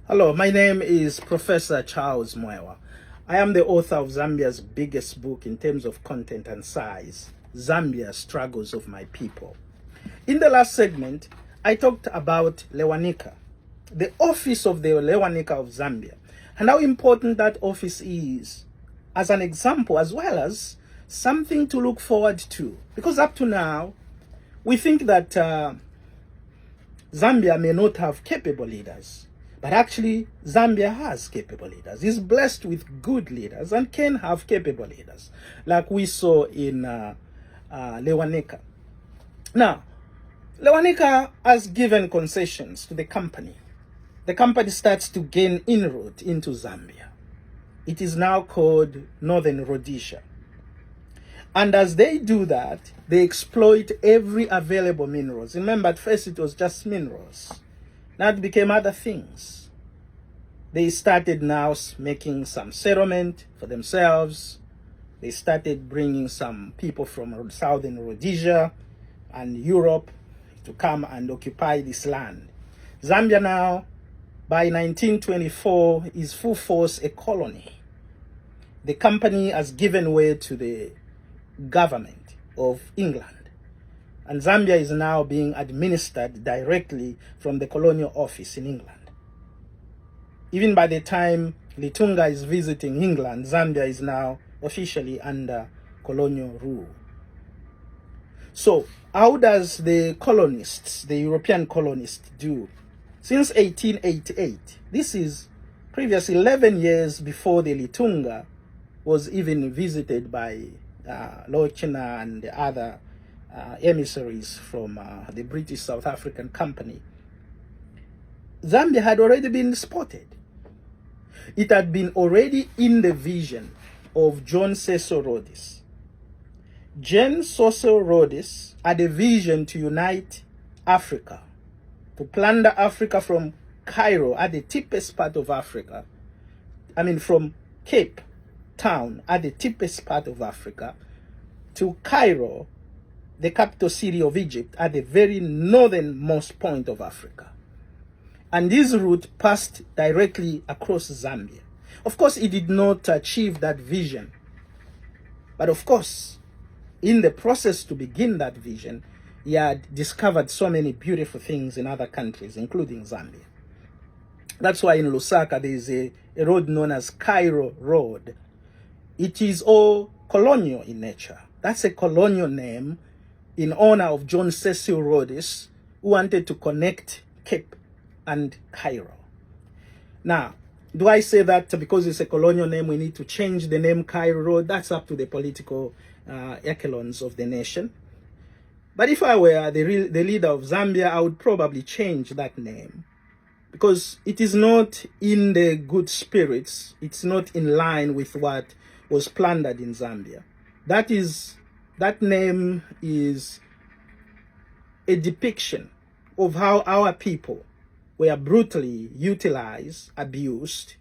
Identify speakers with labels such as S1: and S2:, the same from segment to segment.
S1: Hello, my name is Professor Charles Mwewa. I am the author of Zambia's biggest book in terms of content and size, Zambia Struggles of My People. In the last segment, I talked about Lewanika, the office of the Lewanika of Zambia, and how important that office is as an example as well as something to look forward to. Because up to now, we think that Zambia may not have capable leaders. But actually, Zambia has capable leaders. It's blessed with good leaders and can have capable leaders, like we saw in Lewanika. Now, Lewanika has given concessions to the company. The company starts to gain inroad into Zambia. It is now called Northern Rhodesia. And as they do that, they exploit every available minerals. Remember, at first it was just minerals. Now it became other things. They started now making some settlement for themselves. They started bringing some people from Southern Rhodesia and Europe to come and occupy this land. Zambia now, by 1924, is full force a colony. The company has given way to the government of England. And Zambia is now being administered directly from the colonial office in England. Even by the time Litunga is visiting England, Zambia is now officially under colonial rule. So, how does the colonists, the European colonists, do? Since 1888, this is previous 11 years before the Litunga was even visited by Lord China and the other emissaries from the British South African Company, Zambia had already been spotted. It had been already in the vision of John Cecil Rhodes. John Cecil Rhodes had a vision to unite Africa, to plunder Africa from Cairo at the deepest part of Africa. From Cape Town at the deepest part of Africa to Cairo, the capital city of Egypt, at the very northernmost point of Africa. And this route passed directly across Zambia. Of course, it did not achieve that vision. But of course, in the process to begin that vision, he had discovered so many beautiful things in other countries, including Zambia. That's why in Lusaka, there is a road known as Cairo Road. It is all colonial in nature. That's a colonial name in honor of John Cecil Rhodes, who wanted to connect Cape and Cairo. Now, do I say that because it's a colonial name, we need to change the name Cairo Road? That's up to the political echelons of the nation. But if I were the leader of Zambia, I would probably change that name, because it is not in the good spirits. It's not in line with what was plundered in Zambia. That name is a depiction of how our people were brutally utilized, abused,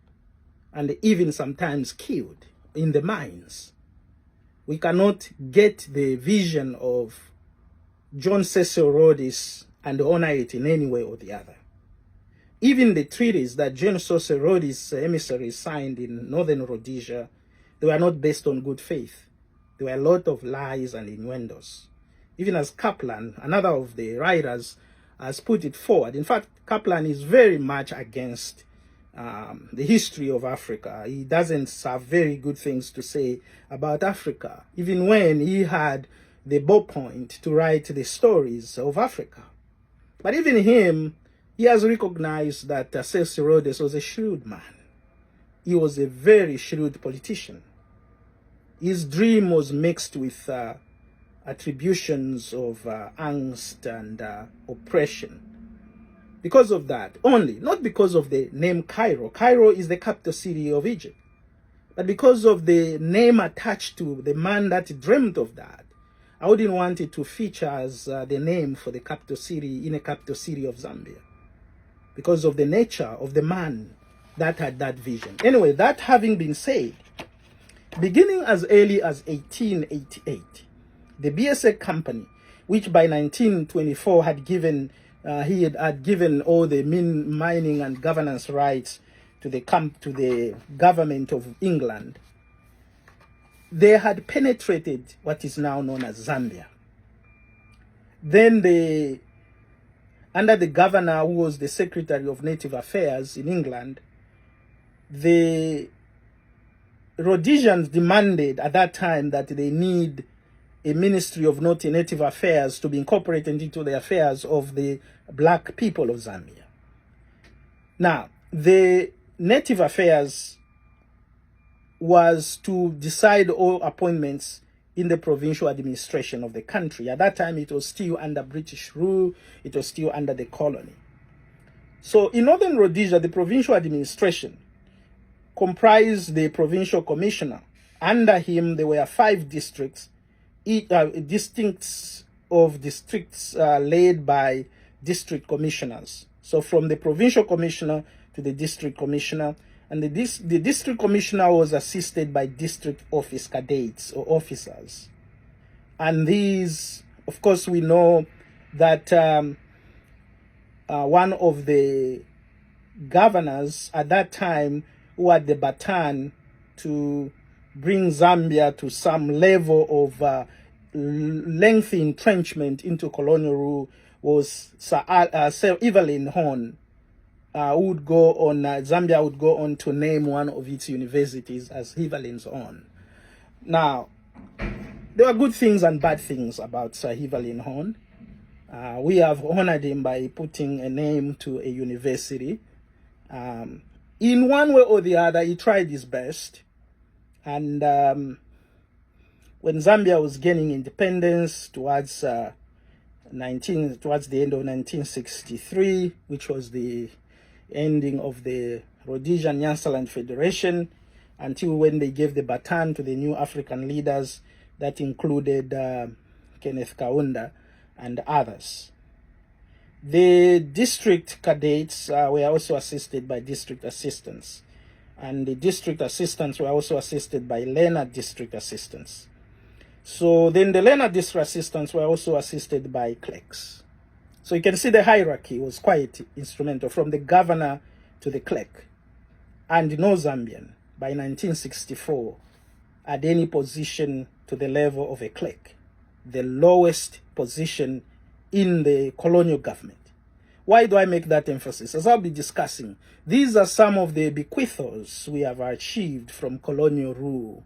S1: and even sometimes killed in the mines. We cannot get the vision of John Cecil Rhodes and honor it in any way or the other. Even the treaties that John Cecil Rhodes' emissaries signed in Northern Rhodesia, they were not based on good faith. There were a lot of lies and innuendos. Even as Kaplan, another of the writers, has put it forward. In fact, Kaplan is very much against the history of Africa. He doesn't have very good things to say about Africa, even when he had the ballpoint to write the stories of Africa. But even him, he has recognized that Cecil Rhodes was a shrewd man. He was a very shrewd politician. His dream was mixed with attributions of angst and oppression. Because of that only, not because of the name Cairo. Cairo is the capital city of Egypt. But because of the name attached to the man that dreamt of that, I wouldn't want it to feature as the name for the capital city in a capital city of Zambia, because of the nature of the man that had that vision. Anyway, that having been said, beginning as early as 1888, the BSA company, which by 1924 had given he had given all the mining and governance rights to the government of England. They had penetrated what is now known as Zambia. Then under the governor who was the Secretary of Native Affairs in England, the Rhodesians demanded at that time that they need a Ministry of Native Affairs to be incorporated into the affairs of the black people of Zambia. Now, the Native Affairs was to decide all appointments in the provincial administration of the country. At that time, it was still under British rule. It was still under the colony. So in Northern Rhodesia, the provincial administration comprised the provincial commissioner. Under him, there were 5 districts, districts led by district commissioners. So from the provincial commissioner to the district commissioner, and the district commissioner was assisted by district office cadets or officers. And these, of course, we know that one of the governors at that time who had the baton to bring Zambia to some level of lengthy entrenchment into colonial rule was Sir Evelyn Horn, who would go on, Zambia would go on to name one of its universities as Evelyn's own. Now, there are good things and bad things about Sir Evelyn Horn. We have honored him by putting a name to a university. In one way or the other, he tried his best. And when Zambia was gaining independence towards the end of 1963, which was the ending of the Rhodesian Nyansaland Federation, until when they gave the baton to the new African leaders that included Kenneth Kaunda and others. The district cadets were also assisted by district assistants, and the district assistants were also assisted by Leonard district assistants. So then the Leonard district assistants were also assisted by clerks. So you can see the hierarchy was quite instrumental, from the governor to the clerk. And no Zambian by 1964 had any position to the level of a clerk, the lowest position in the colonial government. Why do I make that emphasis? As I'll be discussing, these are some of the bequeaths we have achieved from colonial rule.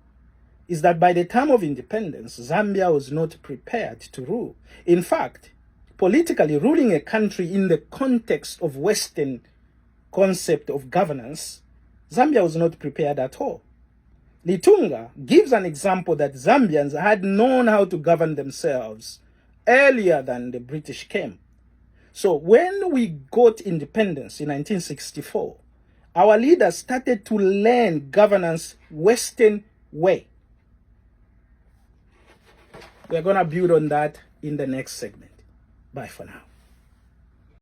S1: Is that by the time of independence, Zambia was not prepared to rule. In fact, politically, ruling a country in the context of Western concept of governance, Zambia was not prepared at all. Litunga gives an example that Zambians had known how to govern themselves earlier than the British came. So when we got independence in 1964, our leaders started to learn governance Western way. We're going to build on that in the next segment. Bye for now.